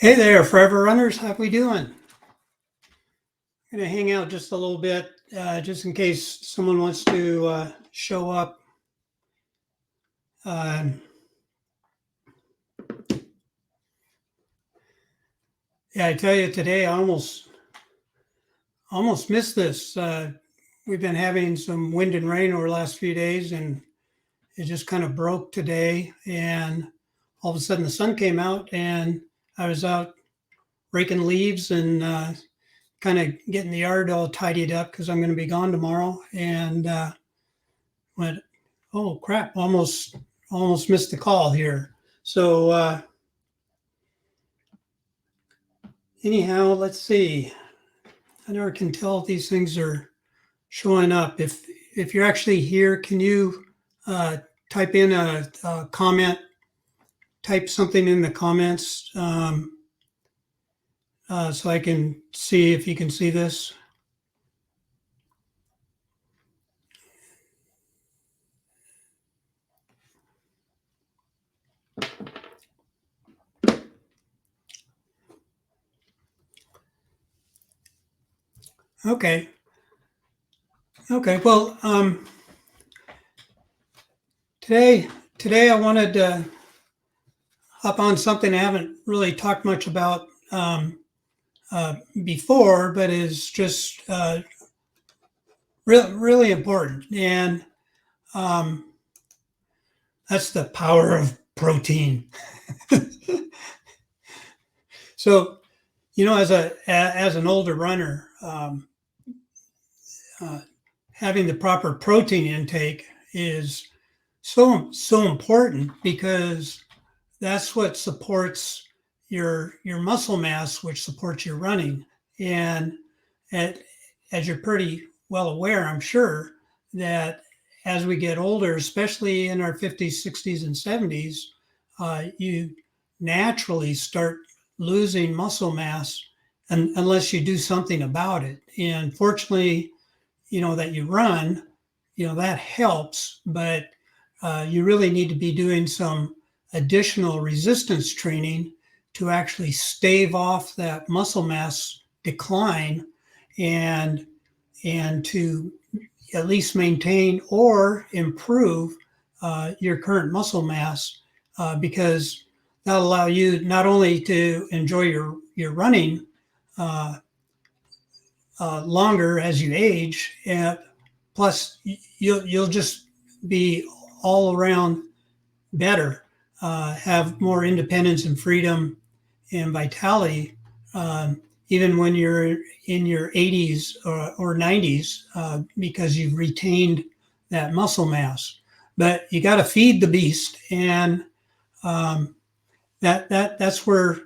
Hey there, Forever Runners. How we doing? I'm going to hang out just a little bit, just in case someone wants to show up. Uh, yeah, I tell you, today I almost missed this. We've been having some wind and rain over the last few days, and it just kind of broke today. And all of a sudden, the sun came out, and I was out raking leaves and kind of getting the yard all tidied up because I'm going to be gone tomorrow. And went, oh crap, almost missed the call here. So anyhow, let's see. I never can tell if these things are showing up. If you're actually here, can you type in a comment? Type something in the comments so I can see if you can see this. Okay. Well, today I wanted to hop on something I haven't really talked much about before, but is just really important. And um, that's the power of protein. So, as an older runner, having the proper protein intake is so important because that's what supports your muscle mass, which supports your running. And as you're pretty well aware, I'm sure that as we get older, especially in our 50s, 60s, and 70s, you naturally start losing muscle mass unless you do something about it. And fortunately, that you run, that helps, but you really need to be doing some additional resistance training to actually stave off that muscle mass decline and to at least maintain or improve your current muscle mass because that'll allow you not only to enjoy your running longer as you age, plus you'll just be all around better, have more independence and freedom and vitality, even when you're in your 80s or 90s, because you've retained that muscle mass. But you got to feed the beast, and that's where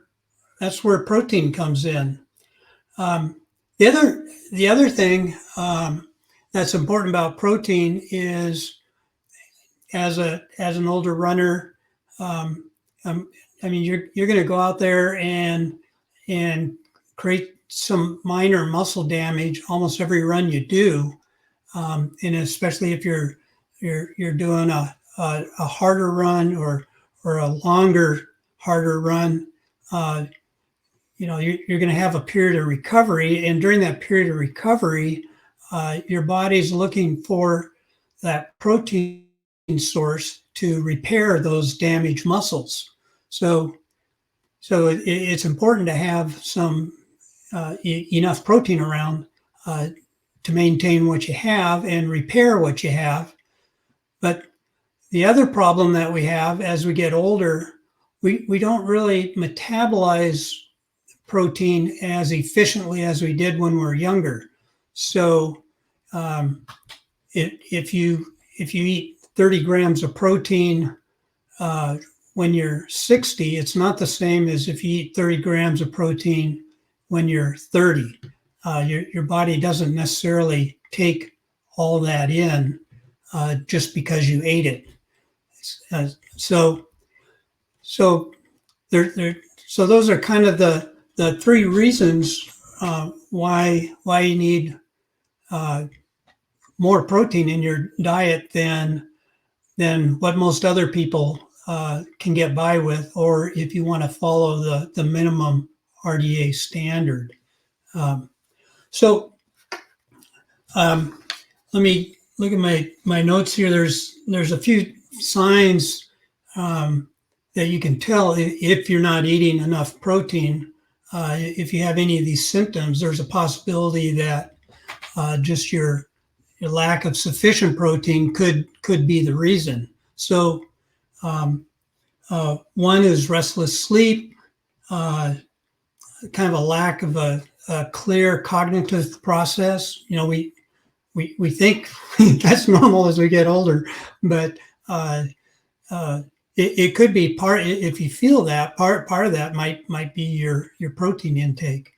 protein comes in. The other thing that's important about protein is as an older runner, I mean you're going to go out there and create some minor muscle damage almost every run you do, and especially if you're doing a harder run or a longer harder run. You're going to have a period of recovery, and during that period of recovery, your body's looking for that protein source to repair those damaged muscles. So it's important to have some enough protein around to maintain what you have and repair what you have. But the other problem that we have as we get older, we don't really metabolize protein as efficiently as we did when we were younger. So if you eat 30 grams of protein when you're 60, it's not the same as if you eat 30 grams of protein when you're 30. Your body doesn't necessarily take all that in just because you ate it. So those are kind of the three reasons why you need more protein in your diet than what most other people can get by with, or if you want to follow the minimum RDA standard. So let me look at my notes here. There's a few signs that you can tell if you're not eating enough protein. If you have any of these symptoms, there's a possibility that just your lack of sufficient protein could be the reason. So one is restless sleep, kind of a lack of a clear cognitive process. We think that's normal as we get older, but it could be part. If you feel that part of that might be your protein intake.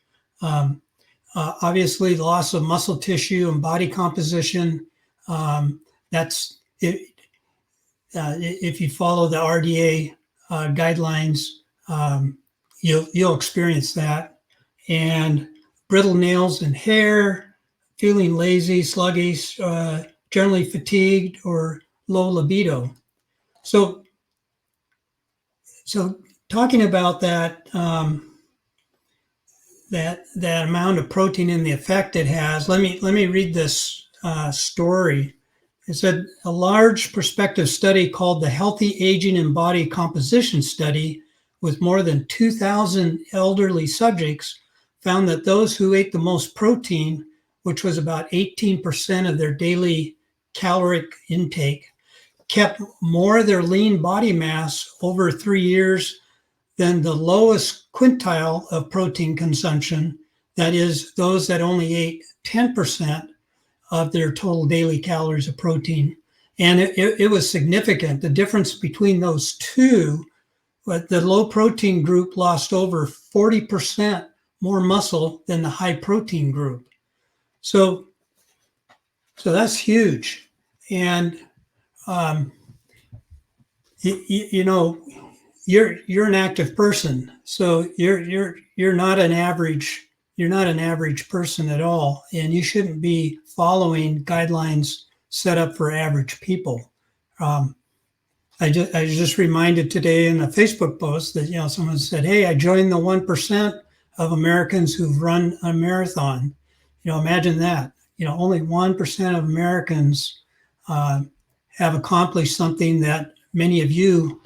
Obviously, loss of muscle tissue and body composition. That's it. If you follow the RDA guidelines, you'll experience that. And brittle nails and hair, feeling lazy, sluggish, generally fatigued, or low libido. So talking about that, that amount of protein and the effect it has, let me read this story. It said a large prospective study called the Healthy Aging and Body Composition Study with more than 2,000 elderly subjects found that those who ate the most protein, which was about 18% of their daily caloric intake, kept more of their lean body mass over 3 years than the lowest quintile of protein consumption, that is, those that only ate 10% of their total daily calories of protein. And it was significant. The difference between those two, but the low protein group lost over 40% more muscle than the high protein group. So that's huge. And you're an active person, so you're not an average person at all, and you shouldn't be following guidelines set up for average people. I just reminded today in a Facebook post that someone said, "Hey, I joined the 1% of Americans who've run a marathon." Imagine that. Only 1% of Americans have accomplished something that many of you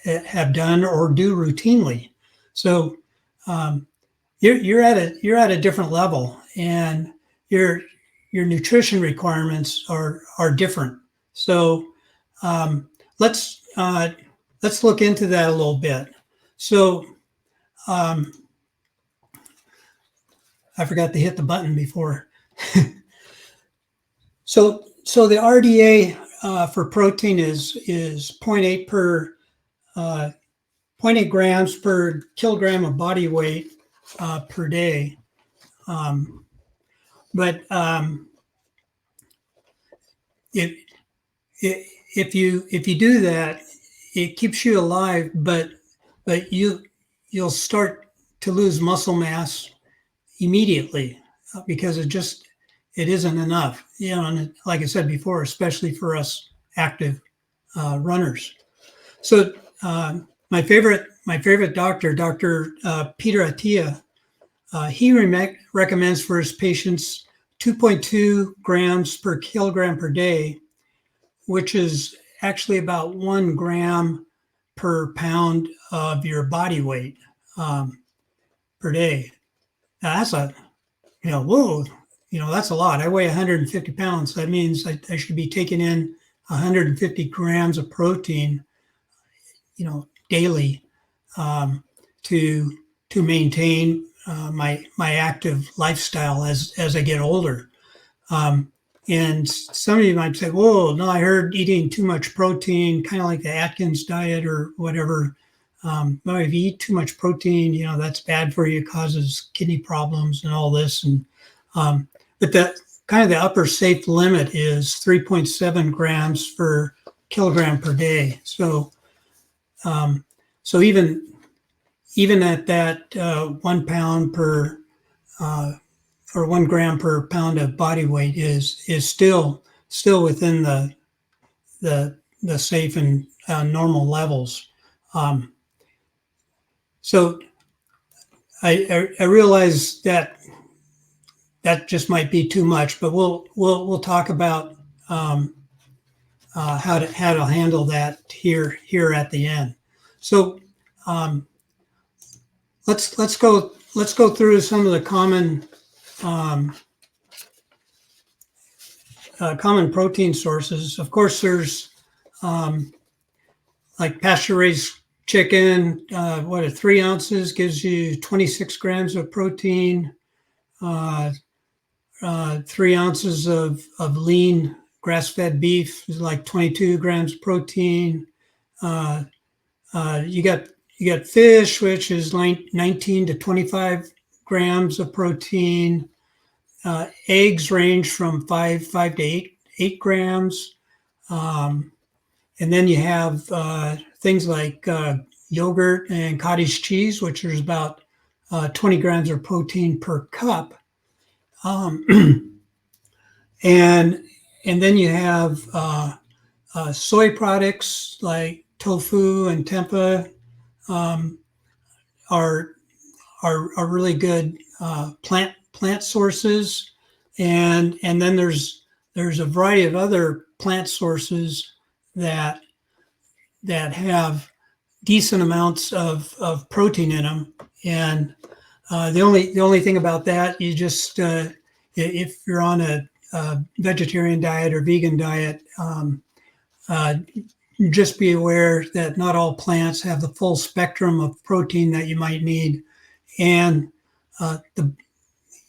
have done or do routinely. So you're at a different level, and your nutrition requirements are different. So let's look into that a little bit. So I forgot to hit the button before. So the RDA for protein is 0.8 grams per kilogram of body weight per day. But if you do that, it keeps you alive, but you'll start to lose muscle mass immediately because it isn't enough. And like I said before, especially for us active runners. So my favorite doctor, Dr. Peter Attia, he recommends for his patients 2.2 grams per kilogram per day, which is actually about 1 gram per pound of your body weight per day. Now that's that's a lot. I weigh 150 pounds. That means I should be taking in 150 grams of protein, daily to maintain my active lifestyle as I get older. And some of you might say, "Whoa, no, I heard eating too much protein, kind of like the Atkins diet or whatever. Well, if you eat too much protein, that's bad for you. It causes kidney problems and all this." And but the upper safe limit is 3.7 grams per kilogram per day. So even at that 1 pound per or 1 gram per pound of body weight is still within the the safe and normal levels. So I realize that just might be too much, but we'll talk about how to handle that here at the end. So let's go through some of the common common protein sources. Of course, there's like pasture raised chicken. 3 ounces gives you 26 grams of protein. 3 ounces of lean grass-fed beef is like 22 grams of protein. You got fish, which is like 19 to 25 grams of protein. Eggs range from 5 to 8 grams. And then you have things like yogurt and cottage cheese, which is about 20 grams of protein per cup. And then you have soy products like tofu and tempeh are really good plant sources, and then there's a variety of other plant sources that have decent amounts of protein in them. And the only thing about that, you just if you're on a vegetarian diet or vegan diet, just be aware that not all plants have the full spectrum of protein that you might need, and the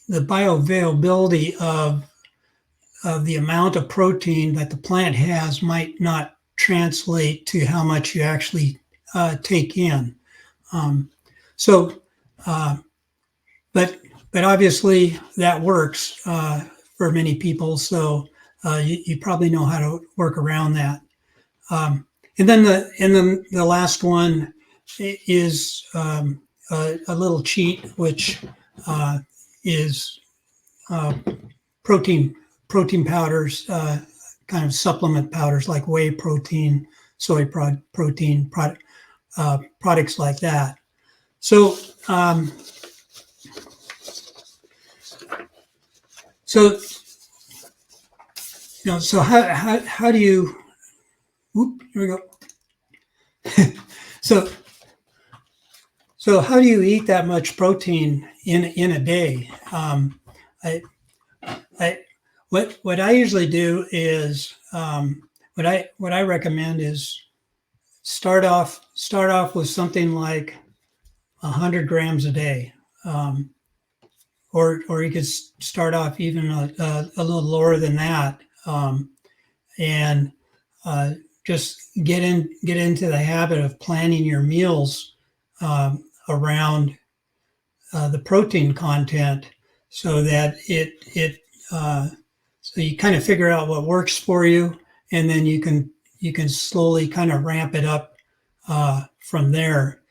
bioavailability of the amount of protein that the plant has might not translate to how much you actually take in. But obviously that works for many people. So you probably know how to work around that. And then the last one is a little cheat, which is protein powders, kind of supplement powders like whey protein, soy protein products like that. So so how do you? Here we go. So how do you eat that much protein in a day? What I usually do is what I recommend is start off with something like 100 grams a day, or you could start off even a little lower than that, and just get into the habit of planning your meals around the protein content, so that so you kind of figure out what works for you, and then you can slowly kind of ramp it up from there.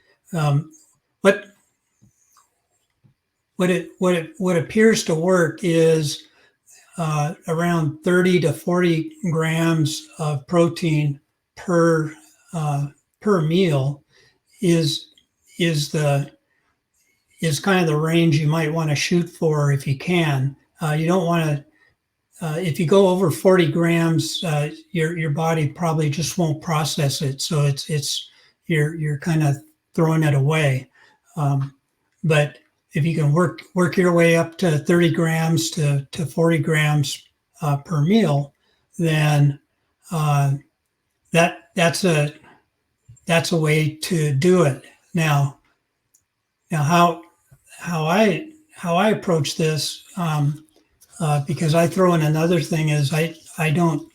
What appears to work is around 30 to 40 grams of protein per meal is kind of the range you might want to shoot for if you can. You don't want to. If you go over 40 grams, your body probably just won't process it. So you're kind of throwing it away. But if you can work your way up to 30 grams to 40 grams per meal, then that's a way to do it. Now how I approach this, because I throw in another thing, is I don't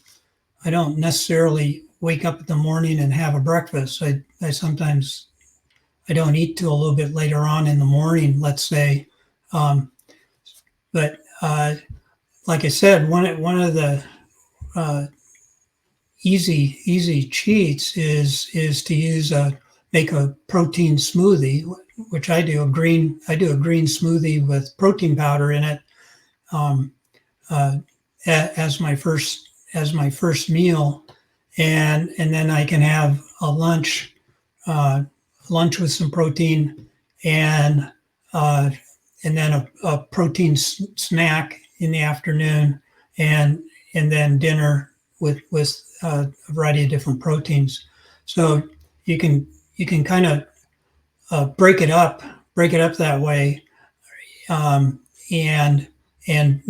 necessarily wake up in the morning and have a breakfast. I sometimes I don't eat till a little bit later on in the morning, let's say. But like I said, one of the easy cheats is to make a protein smoothie, which I do. I do a green smoothie with protein powder in it as my first meal, and then I can have a lunch with some protein, and uh, and then a protein snack in the afternoon, and then dinner with a variety of different proteins. So you can kind of break it up that way, um, and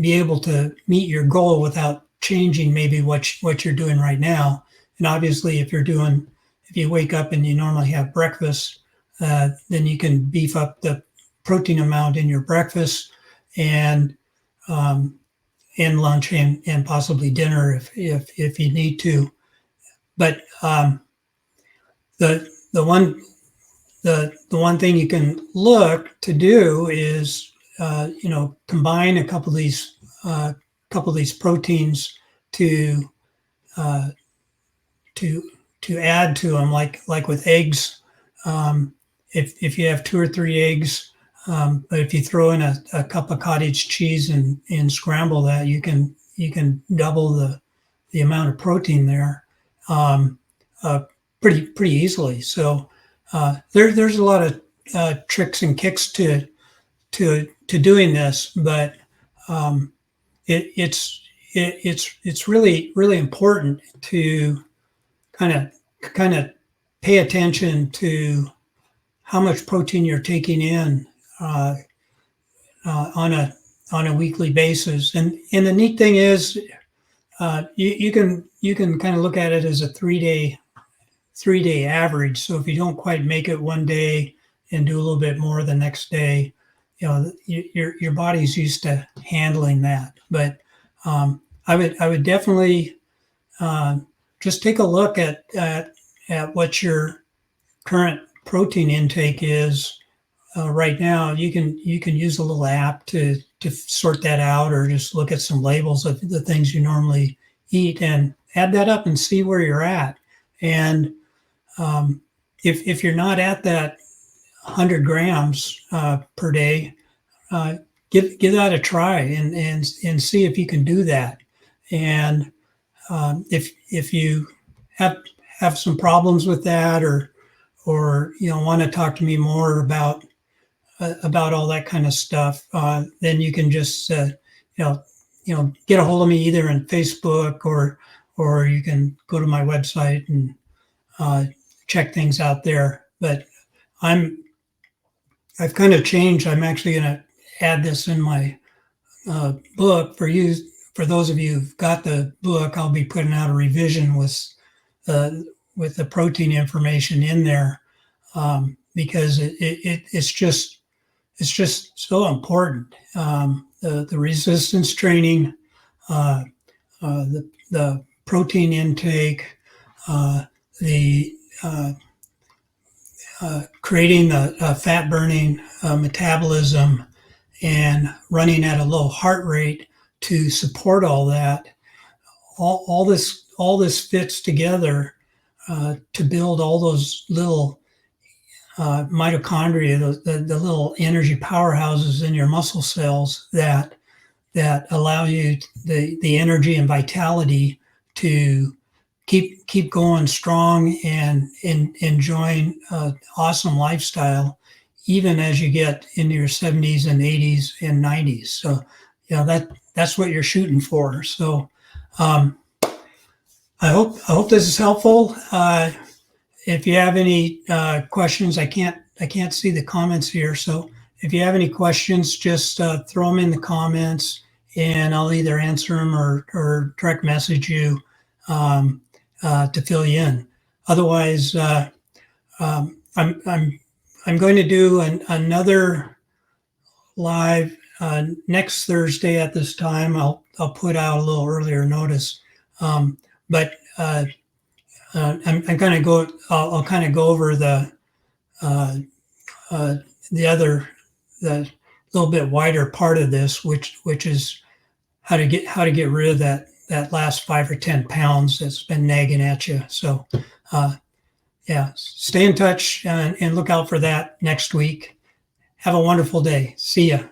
be able to meet your goal without changing maybe what you're doing right now. And obviously, if you wake up and you normally have breakfast, then you can beef up the protein amount in your breakfast and um, lunch and possibly dinner if you need to. But the one the one thing you can look to do is combine a couple of these proteins to uh, to add to them, like with eggs. Um, if you have 2 or 3 eggs, but if you throw in a cup of cottage cheese and scramble that, you can double the amount of protein there, um, uh, pretty easily. So there's a lot of tricks and kicks to doing this, but um, it's really important to kind of pay attention to how much protein you're taking in uh, on a weekly basis. And the neat thing is, you can kind of look at it as a 3 day average. So if you don't quite make it one day and do a little bit more the next day, your body's used to handling that. But I would definitely just take a look at what your current protein intake is right now. You can use a little app to sort that out, or just look at some labels of the things you normally eat and add that up and see where you're at. And if you're not at that 100 grams per day, give that a try and see if you can do that. And if you have some problems with that, or want to talk to me more about all that kind of stuff, then you can just get a hold of me either in Facebook, or you can go to my website and check things out there. But I've kind of changed. I'm actually going to add this in my book for you. For those of you who've got the book, I'll be putting out a revision with the protein information in there, because it's just so important. The resistance training, the protein intake, the creating the fat burning metabolism, and running at a low heart rate to support all that. All this fits together to build all those little mitochondria, the little energy powerhouses in your muscle cells that allow you the energy and vitality to keep going strong and enjoying awesome lifestyle, even as you get into your 70s and 80s and 90s. So that's what you're shooting for. So I hope this is helpful. If you have any questions, I can't see the comments here. So if you have any questions, just throw them in the comments, and I'll either answer them or direct message you to fill you in. Otherwise, I'm going to do another live next Thursday at this time. I'll put out a little earlier notice, but I'm kind of go. I'll kind of go over the the little bit wider part of this, which is how to get rid of that last 5 or 10 pounds that's been nagging at you. So yeah, stay in touch and look out for that next week. Have a wonderful day. See ya.